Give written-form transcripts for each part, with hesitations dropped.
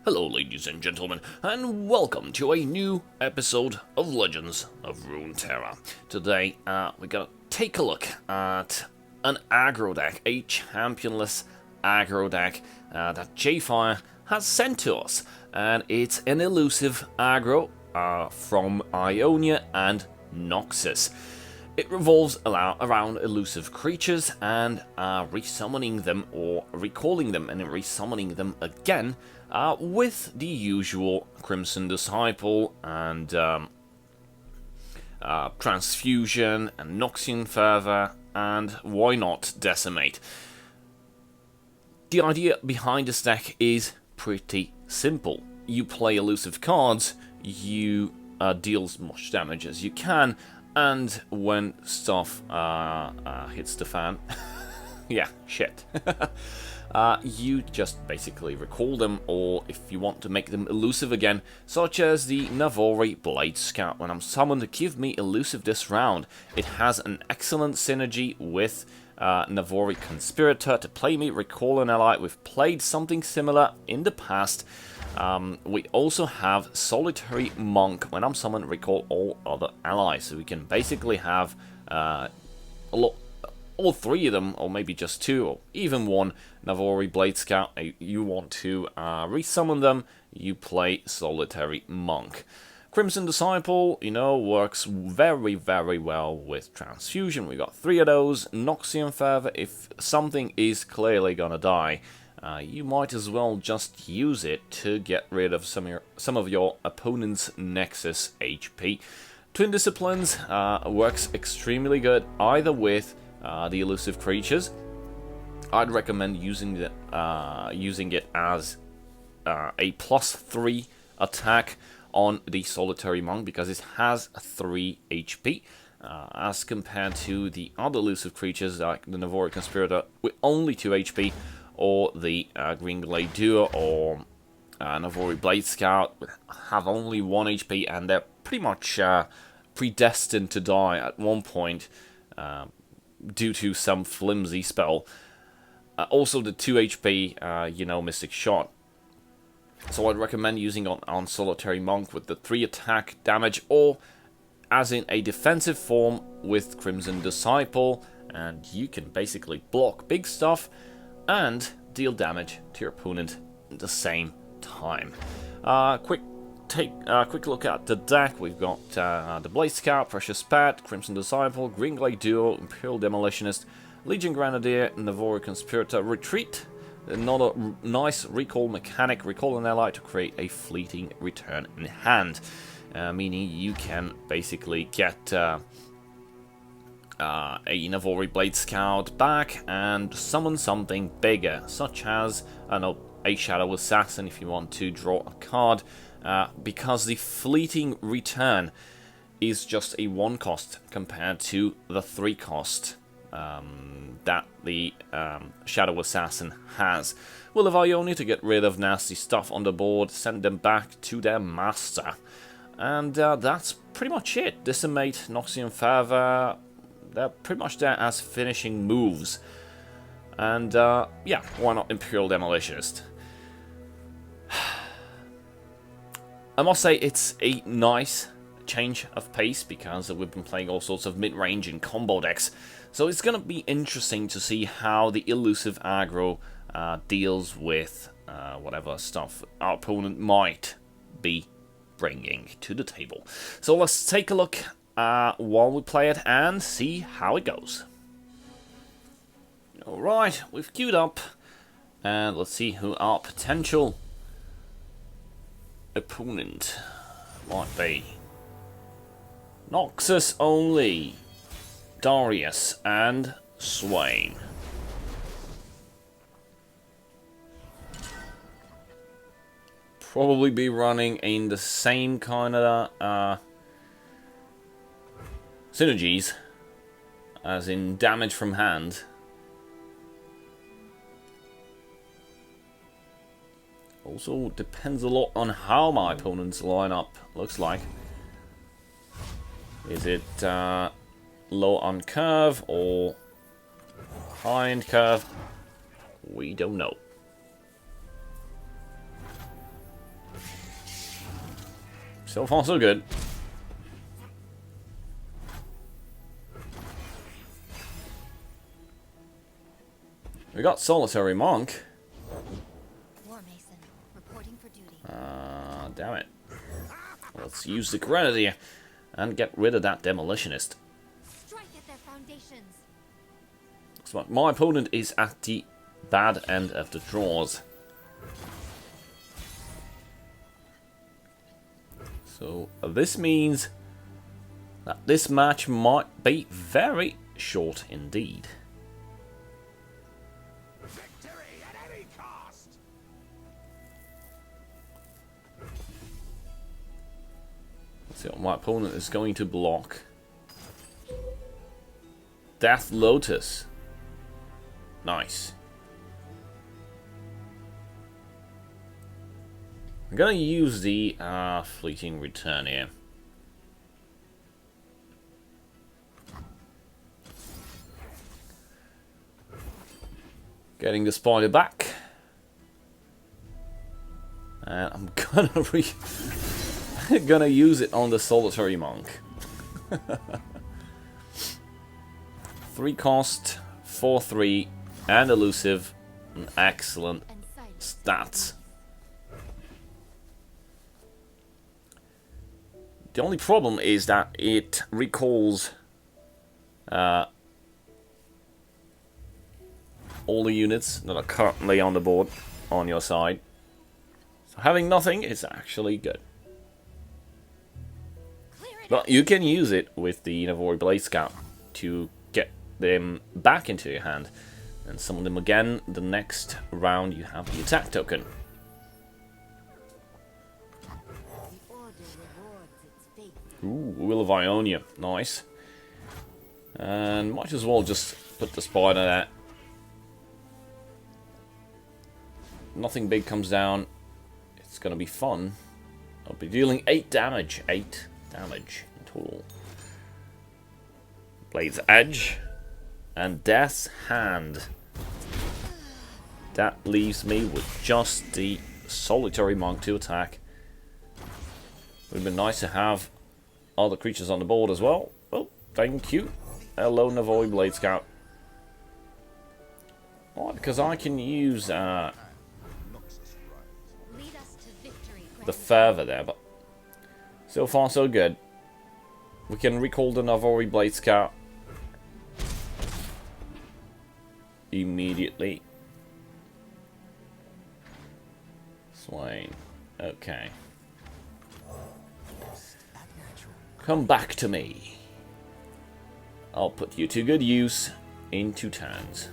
Hello ladies and gentlemen, and welcome to a new episode of Legends of Runeterra. Today, we're gonna take a look at an aggro deck, a championless aggro deck that Jayfire has sent to us. And it's an elusive aggro from Ionia and Noxus. It revolves around elusive creatures and resummoning them or recalling them and then resummoning them again with the usual Crimson Disciple and Transfusion and Noxian Fervor and why not Decimate. The idea behind this deck is pretty simple. You play elusive cards, you deal as much damage as you can, and when stuff hits the fan, yeah, shit, you just basically recall them, or if you want to make them elusive again, such as the Navori Blade Scout. When I'm summoned, give me elusive this round. It has an excellent synergy with Navori Conspirator to play me, recall an ally. We've played something similar in the past. We also have Solitary Monk. When I'm summoned, recall all other allies. So we can basically have all three of them, or maybe just two, or even one Navori Blade Scout. You want to resummon them, you play Solitary Monk. Crimson Disciple, you know, works very, very well with Transfusion. We got three of those. Noxian Fervor, if something is clearly gonna die, you might as well just use it to get rid of some of your opponent's Nexus HP. Twin Disciplines works extremely good either with the elusive creatures. I'd recommend using it as a +3 attack on the Solitary Monk because it has 3 HP. As compared to the other elusive creatures like the Navori Conspirator with only 2 HP, or the Green Glade Duo or Navori Blade Scout have only 1 HP, and they're pretty much predestined to die at one point due to some flimsy spell. Also the 2 HP, Mystic Shot. So I'd recommend using on Solitary Monk with the 3 attack damage, or as in a defensive form with Crimson Disciple, and you can basically block big stuff and deal damage to your opponent at the same time. Quick look at the deck. We've got the Blade Scout, Precious Pet, Crimson Disciple, Green Glade Duo, Imperial Demolitionist, Legion Grenadier, Navori Conspirator, Retreat. Another nice recall mechanic, recall an ally to create a fleeting return in hand, meaning you can basically get a Navori Blade Scout back and summon something bigger, such as a Shadow Assassin if you want to draw a card, because the fleeting return is just a 1 cost compared to the 3 cost that the Shadow Assassin has. Will of Ionia to get rid of nasty stuff on the board, send them back to their master. And that's pretty much it. Decimate, Noxian Fervor, they're pretty much there as finishing moves. And yeah, why not Imperial Demolitionist? I must say it's a nice change of pace because we've been playing all sorts of mid-range and combo decks. So it's going to be interesting to see how the elusive aggro deals with whatever stuff our opponent might be bringing to the table. So let's take a look while we play it and see how it goes. Alright, we've queued up, and let's see who our potential opponent might be. Noxus only, Darius and Swain. Probably be running in the same kind of synergies as in damage from hand. Also depends a lot on how my opponent's lineup looks like. Is it low on curve or high end curve? We don't know. So far, so good. We got Solitary Monk. War Mason, reporting for duty. Damn it. Let's use the Grenadier and get rid of that Demolitionist. Strike at their foundations. So my opponent is at the bad end of the draws. So this means that this match might be very short indeed. Victory at any cost. Let's see what my opponent is going to block. Death Lotus. Nice. I'm gonna use the Fleeting Return here. Getting the spider back. And I'm gonna use it on the Solitary Monk. 3 cost, 4/3, and elusive. An excellent stats. The only problem is that it recalls all the units that are currently on the board on your side. So having nothing is actually good. But you can use it with the Navori Blade Scout to get them back into your hand and summon them again. The next round you have the attack token. Ooh, Will of Ionia, nice. And might as well just put the spider there. Nothing big comes down. It's gonna be fun. I'll be dealing 8 damage. 8 damage in total. Blade's Edge. And Death's Hand. That leaves me with just the Solitary Monk to attack. Would have been nice to have other creatures on the board as well. Oh, thank you. Hello, Navori Blade Scout. Why? Because I can use the fervor there, but so far so good. We can recall the Navori Blade Scout immediately. Swain. Okay. Come back to me. I'll put you to good use in 2 turns.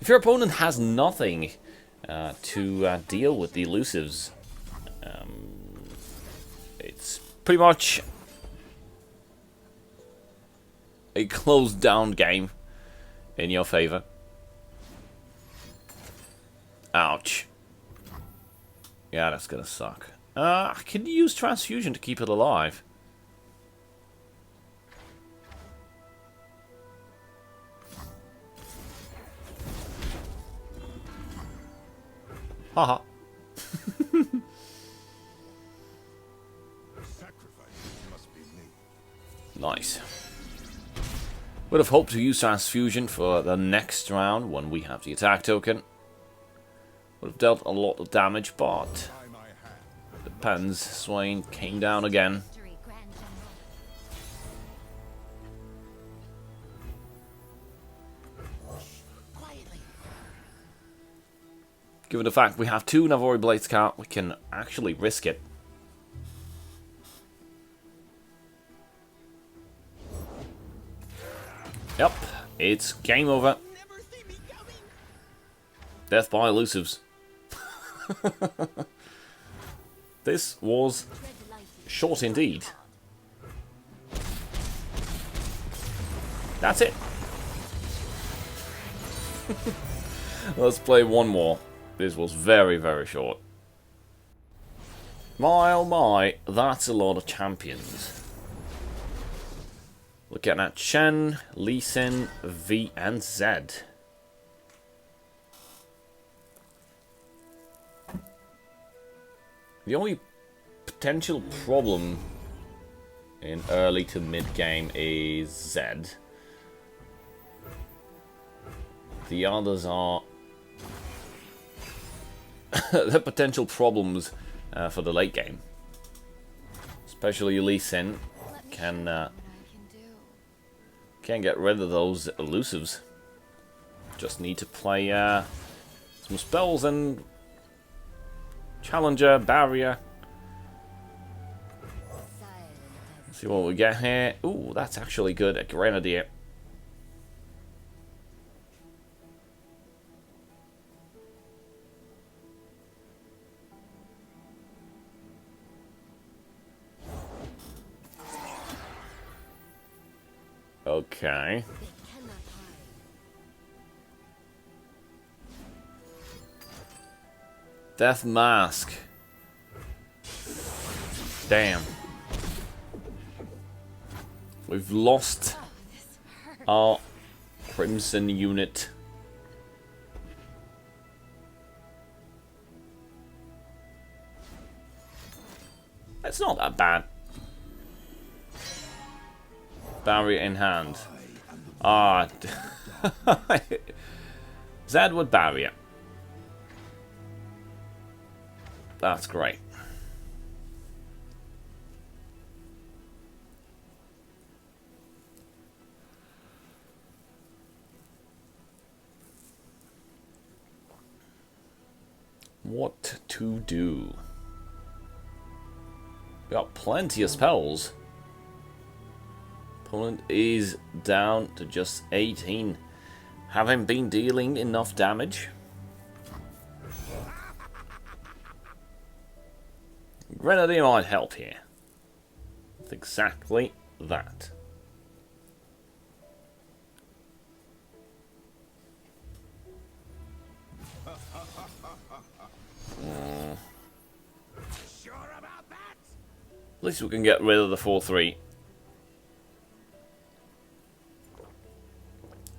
If your opponent has nothing to deal with the elusives, it's pretty much a closed down game in your favor. Ouch. Yeah, that's gonna suck. I can use transfusion to keep it alive. Haha. Nice. Would have hoped to use transfusion for the next round when we have the attack token. Would have dealt a lot of damage, but depends. Swain came down again. Given the fact we have 2 Navori Blade Scout, we can actually risk it. Yep, it's game over. Death by elusives. This was short indeed. That's it. Let's play one more. This was very, very short. My oh my, that's a lot of champions. Looking at Chen, Lee Sin, V, and Zed. The only potential problem in early to mid game is Zed. The others are the potential problems for the late game. Especially Lee Sin can get rid of those elusives. Just need to play some spells and Challenger, Barrier. Let's see what we get here. Ooh, that's actually good. A Grenadier. Okay. Death Mask. Damn. We've lost our Crimson unit. It's not that bad. Barrier in hand. Ah. Zed with Barrier. That's great. What to do? We got plenty of spells. Opponent is down to just 18. Haven't been dealing enough damage. Grenadier might help here. It's exactly that. Sure about that? At least we can get rid of the 4-3.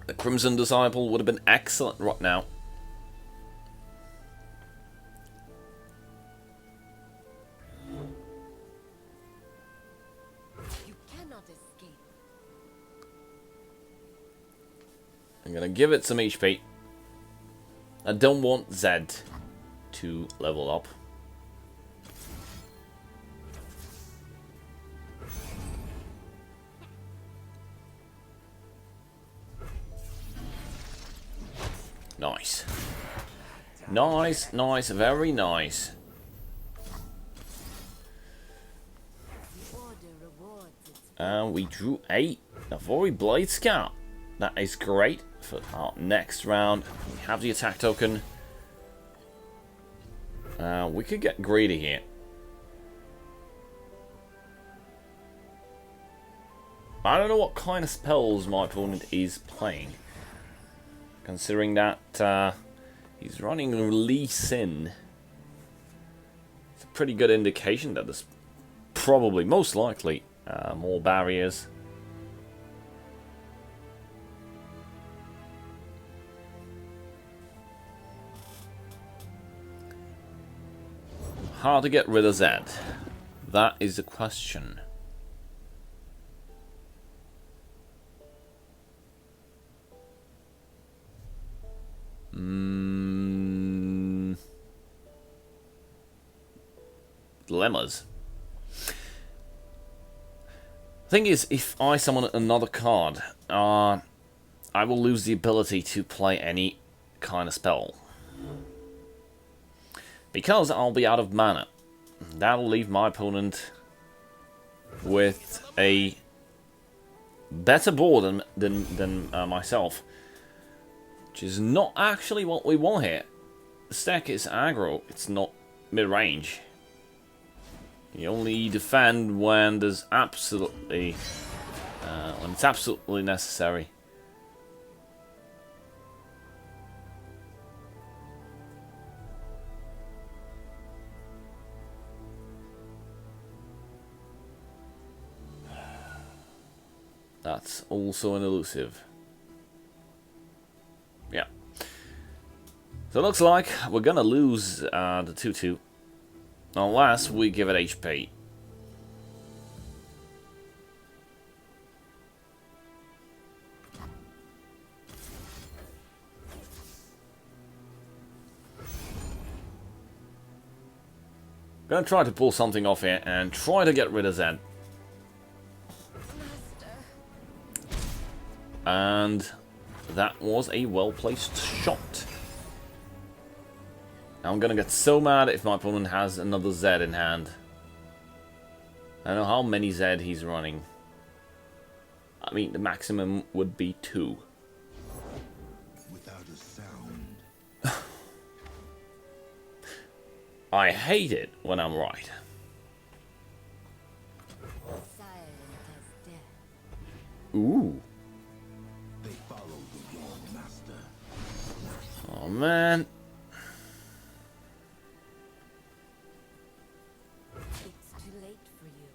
The Crimson Disciple would have been excellent right now. You cannot escape. I'm gonna give it some HP. I don't want Zed to level up. Nice. Nice, nice, very nice. And we drew 8. Navori Blade Scout. That is great for our next round. We have the attack token. We could get greedy here. I don't know what kind of spells my opponent is playing. Considering that he's running Lee Sin. It's a pretty good indication that there's probably, most likely, more barriers. How to get rid of Zed? That is the question. Dilemmas. Thing is, if I summon another card, I will lose the ability to play any kind of spell. Because I'll be out of mana. That'll leave my opponent with a better board than myself. Which is not actually what we want here. The stack is aggro, it's not mid-range. You only defend when there's absolutely when it's absolutely necessary. That's also an elusive. Yeah. So it looks like we're gonna lose the 2-2 unless we give it HP. Gonna try to pull something off here and try to get rid of Zed. And that was a well-placed shot. I'm gonna get so mad if my opponent has another Zed in hand. I don't know how many Zed he's running. I mean, the maximum would be 2. Without a sound. I hate it when I'm right. Silent as death. Ooh. They follow the wrong master. Oh, man. It's too late for you.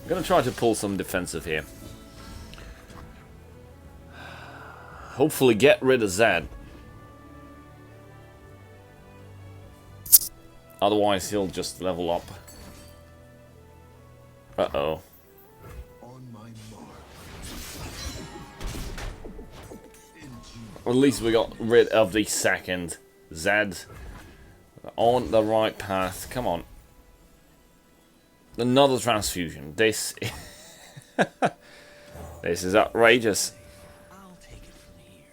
I'm gonna try to pull some defensive here. Hopefully get rid of Zed. Otherwise he'll just level up. Uh-oh. On my mark. Or at least we got rid of the second Zed. On the right path. Come on. Another transfusion. This this is outrageous. I'll take it from here.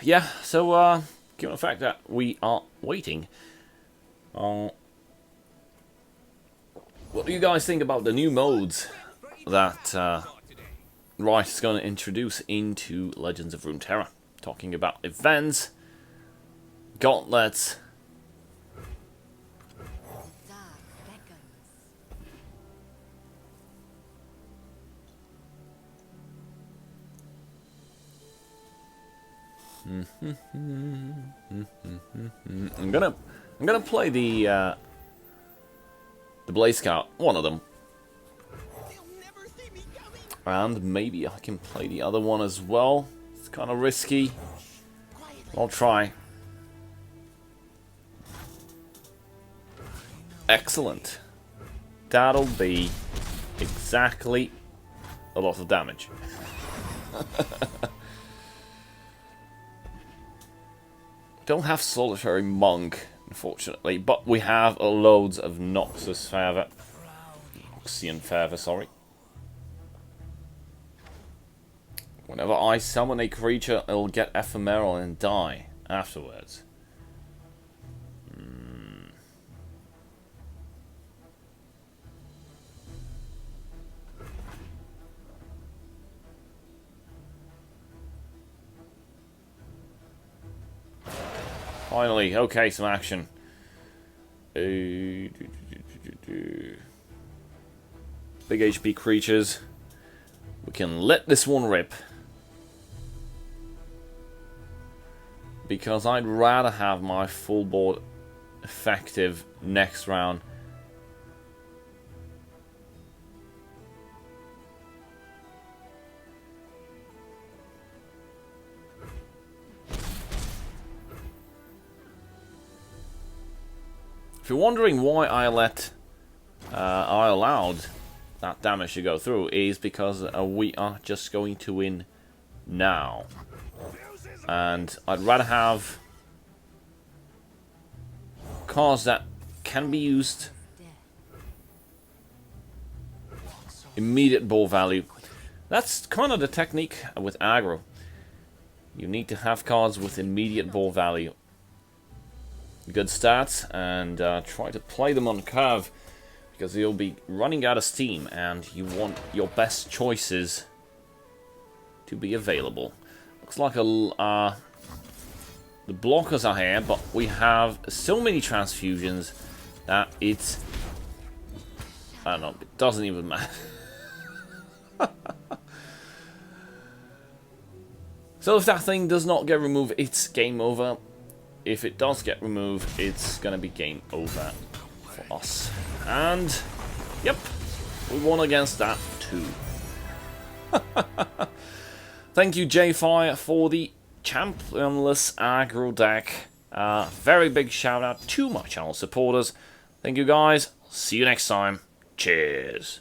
Yeah, so given the fact that we are waiting, what do you guys think about the new modes that Riot is going to introduce into Legends of Runeterra? Talking about events, gauntlets. Dark beckons. I'm gonna play the Blaze Scout, one of them, They'll never see me coming. and maybe I can play the other one as well. It's kind of risky. I'll try. Excellent. That'll be exactly a lot of damage. Don't have Solitary Monk, unfortunately, but we have loads of Noxus Fervor. Noxian Fervor, sorry. Whenever I summon a creature, it'll get ephemeral and die afterwards. Finally, okay, some action. Big HP creatures. We can let this one rip. Because I'd rather have my full board effective next round. If you're wondering why I allowed that damage to go through, is because we are just going to win now, and I'd rather have cards that can be used immediate ball value. That's kind of the technique with aggro. You need to have cards with immediate ball value. Good stats, and try to play them on curve, because you'll be running out of steam and you want your best choices to be available. Looks like a The blockers are here, but we have so many transfusions that it's... I don't know, it doesn't even matter. So if that thing does not get removed, it's game over. If it does get removed, it's gonna be game over for us. And, yep, we won against that too. Thank you, Jayfire, for the Championless Aggro deck. Very big shout out to my channel supporters. Thank you guys. See you next time. Cheers.